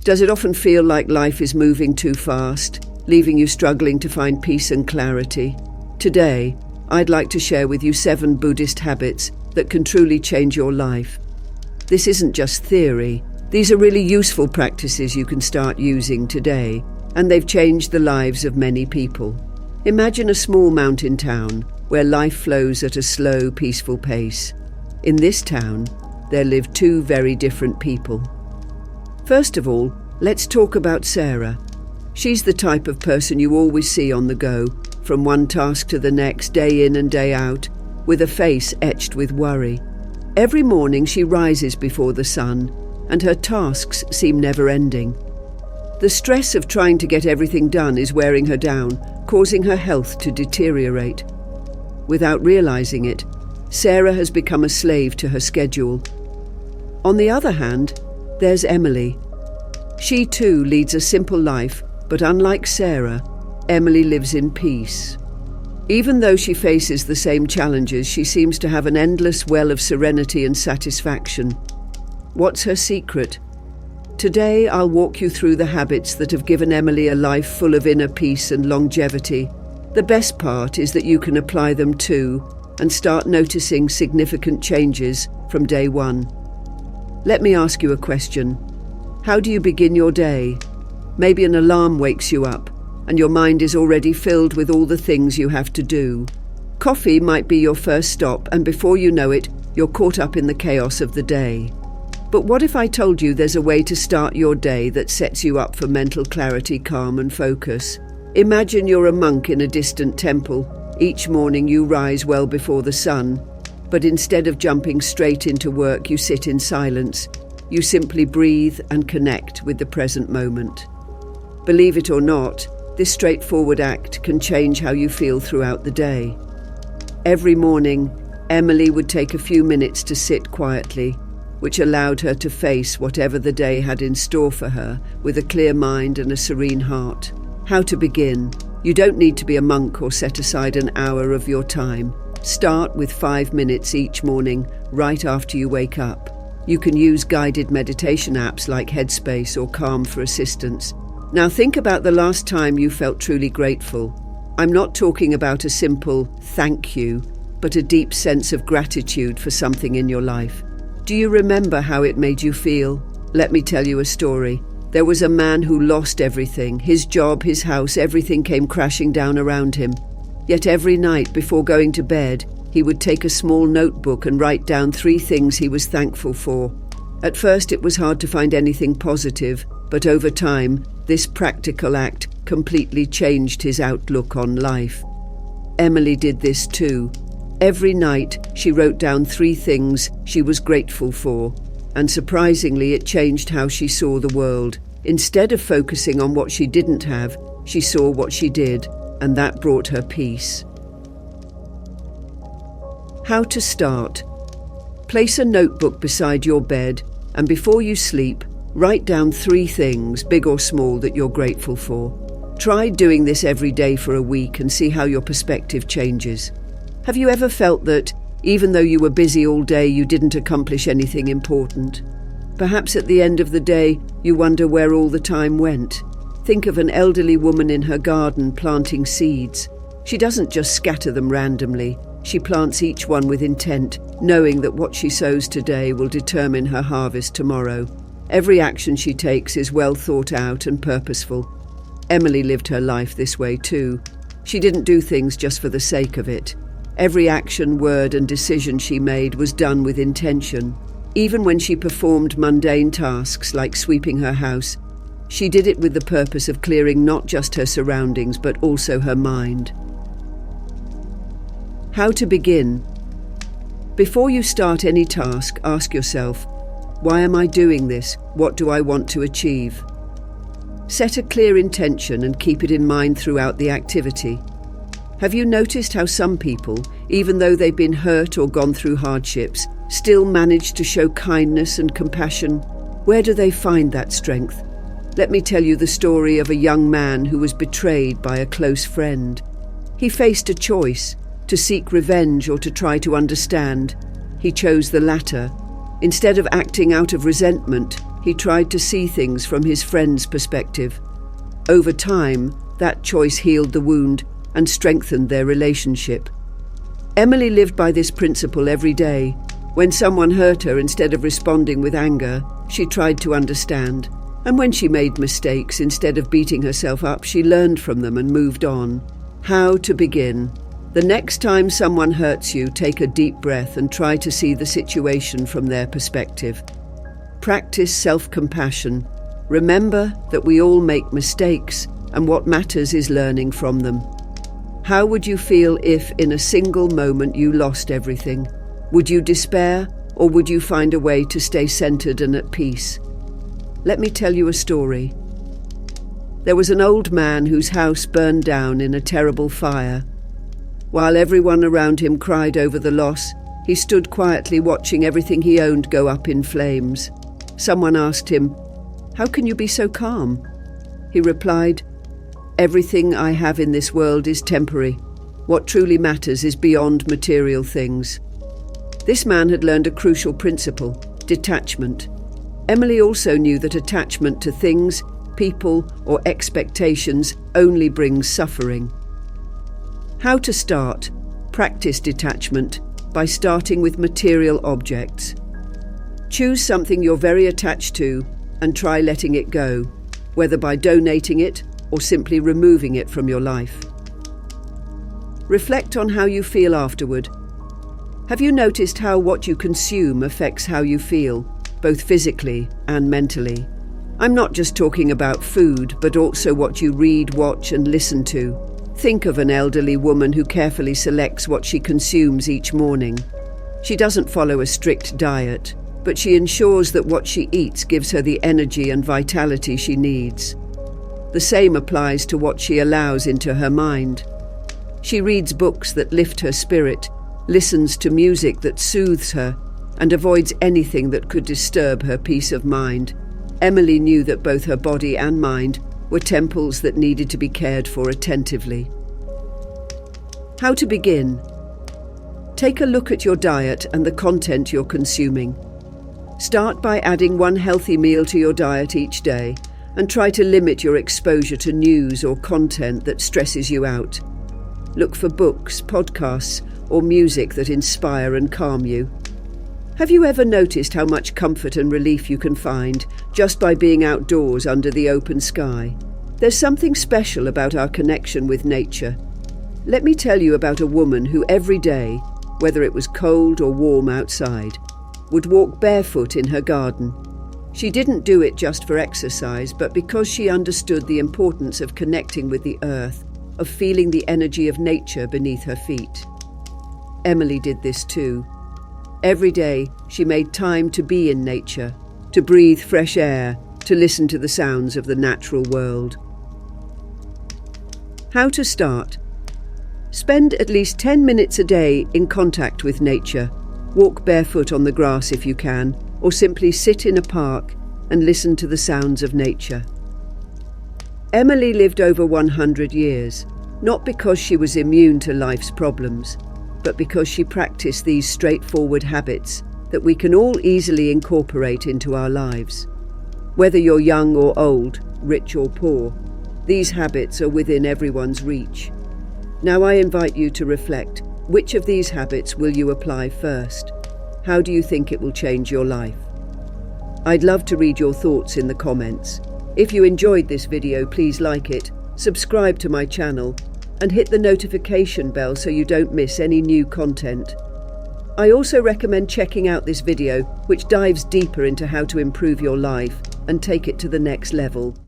Does it often feel like life is moving too fast, leaving you struggling to find peace and clarity? Today, I'd like to share with you 7 Buddhist habits that can truly change your life. This isn't just theory. These are really useful practices you can start using today, and they've changed the lives of many people. Imagine a small mountain town where life flows at a slow, peaceful pace. In this town, there live 2 very different people. First of all, let's talk about Sarah. She's the type of person you always see on the go, from one task to the next, day in and day out, with a face etched with worry. Every morning she rises before the sun, and her tasks seem never-ending. The stress of trying to get everything done is wearing her down, causing her health to deteriorate. Without realizing it, Sarah has become a slave to her schedule. On the other hand, there's Emily. She too leads a simple life, but unlike Sarah, Emily lives in peace. Even though she faces the same challenges, she seems to have an endless well of serenity and satisfaction. What's her secret? Today, I'll walk you through the habits that have given Emily a life full of inner peace and longevity. The best part is that you can apply them too and start noticing significant changes from day one. Let me ask you a question. How do you begin your day? Maybe an alarm wakes you up, and your mind is already filled with all the things you have to do. Coffee might be your first stop, and before you know it, you're caught up in the chaos of the day. But what if I told you there's a way to start your day that sets you up for mental clarity, calm and focus? Imagine you're a monk in a distant temple. Each morning you rise well before the sun, but instead of jumping straight into work, you sit in silence. You simply breathe and connect with the present moment. Believe it or not, this straightforward act can change how you feel throughout the day. Every morning, Emily would take a few minutes to sit quietly, which allowed her to face whatever the day had in store for her with a clear mind and a serene heart. How to begin? You don't need to be a monk or set aside an hour of your time. Start with 5 minutes each morning, right after you wake up. You can use guided meditation apps like Headspace or Calm for assistance. Now think about the last time you felt truly grateful. I'm not talking about a simple thank you, but a deep sense of gratitude for something in your life. Do you remember how it made you feel? Let me tell you a story. There was a man who lost everything. His job, his house, everything came crashing down around him. Yet every night before going to bed, he would take a small notebook and write down 3 things he was thankful for. At first it was hard to find anything positive, but over time, this practical act completely changed his outlook on life. Emily did this too. Every night, she wrote down 3 things she was grateful for, and surprisingly, it changed how she saw the world. Instead of focusing on what she didn't have, she saw what she did, and that brought her peace. How to start? Place a notebook beside your bed, and before you sleep, write down 3 things, big or small, that you're grateful for. Try doing this every day for a week and see how your perspective changes. Have you ever felt that, even though you were busy all day, you didn't accomplish anything important? Perhaps at the end of the day, you wonder where all the time went. Think of an elderly woman in her garden planting seeds. She doesn't just scatter them randomly. She plants each one with intent, knowing that what she sows today will determine her harvest tomorrow. Every action she takes is well thought out and purposeful. Emily lived her life this way too. She didn't do things just for the sake of it. Every action, word and decision she made was done with intention. Even when she performed mundane tasks like sweeping her house, she did it with the purpose of clearing not just her surroundings but also her mind. How to begin? Before you start any task, ask yourself, why am I doing this? What do I want to achieve? Set a clear intention and keep it in mind throughout the activity. Have you noticed how some people, even though they've been hurt or gone through hardships, still manage to show kindness and compassion? Where do they find that strength? Let me tell you the story of a young man who was betrayed by a close friend. He faced a choice, to seek revenge or to try to understand. He chose the latter. Instead of acting out of resentment, he tried to see things from his friend's perspective. Over time, that choice healed the wound and strengthened their relationship. Emily lived by this principle every day. When someone hurt her, instead of responding with anger, she tried to understand. And when she made mistakes, instead of beating herself up, she learned from them and moved on. How to begin? The next time someone hurts you, take a deep breath and try to see the situation from their perspective. Practice self-compassion. Remember that we all make mistakes, and what matters is learning from them. How would you feel if, in a single moment, you lost everything? Would you despair, or would you find a way to stay centered and at peace? Let me tell you a story. There was an old man whose house burned down in a terrible fire. While everyone around him cried over the loss, he stood quietly watching everything he owned go up in flames. Someone asked him, "How can you be so calm?" He replied, "Everything I have in this world is temporary. What truly matters is beyond material things." This man had learned a crucial principle: detachment. Emily also knew that attachment to things, people, or expectations only brings suffering. How to start? Practice detachment by starting with material objects. Choose something you're very attached to and try letting it go, whether by donating it or simply removing it from your life. Reflect on how you feel afterward. Have you noticed how what you consume affects how you feel, both physically and mentally? I'm not just talking about food, but also what you read, watch, and listen to. Think of an elderly woman who carefully selects what she consumes each morning. She doesn't follow a strict diet, but she ensures that what she eats gives her the energy and vitality she needs. The same applies to what she allows into her mind. She reads books that lift her spirit, listens to music that soothes her, and avoids anything that could disturb her peace of mind. Emily knew that both her body and mind were temples that needed to be cared for attentively. How to begin? Take a look at your diet and the content you're consuming. Start by adding one healthy meal to your diet each day, and try to limit your exposure to news or content that stresses you out. Look for books, podcasts, or music that inspire and calm you. Have you ever noticed how much comfort and relief you can find just by being outdoors under the open sky? There's something special about our connection with nature. Let me tell you about a woman who every day, whether it was cold or warm outside, would walk barefoot in her garden. She didn't do it just for exercise, but because she understood the importance of connecting with the earth, of feeling the energy of nature beneath her feet. Emily did this too. Every day, she made time to be in nature, to breathe fresh air, to listen to the sounds of the natural world. How to start? Spend at least 10 minutes a day in contact with nature. Walk barefoot on the grass if you can, or simply sit in a park and listen to the sounds of nature. Emily lived over 100 years, not because she was immune to life's problems, but because she practiced these straightforward habits that we can all easily incorporate into our lives. Whether you're young or old, rich or poor, these habits are within everyone's reach. Now I invite you to reflect, which of these habits will you apply first? How do you think it will change your life? I'd love to read your thoughts in the comments. If you enjoyed this video, please like it, subscribe to my channel, and hit the notification bell so you don't miss any new content. I also recommend checking out this video, which dives deeper into how to improve your life and take it to the next level.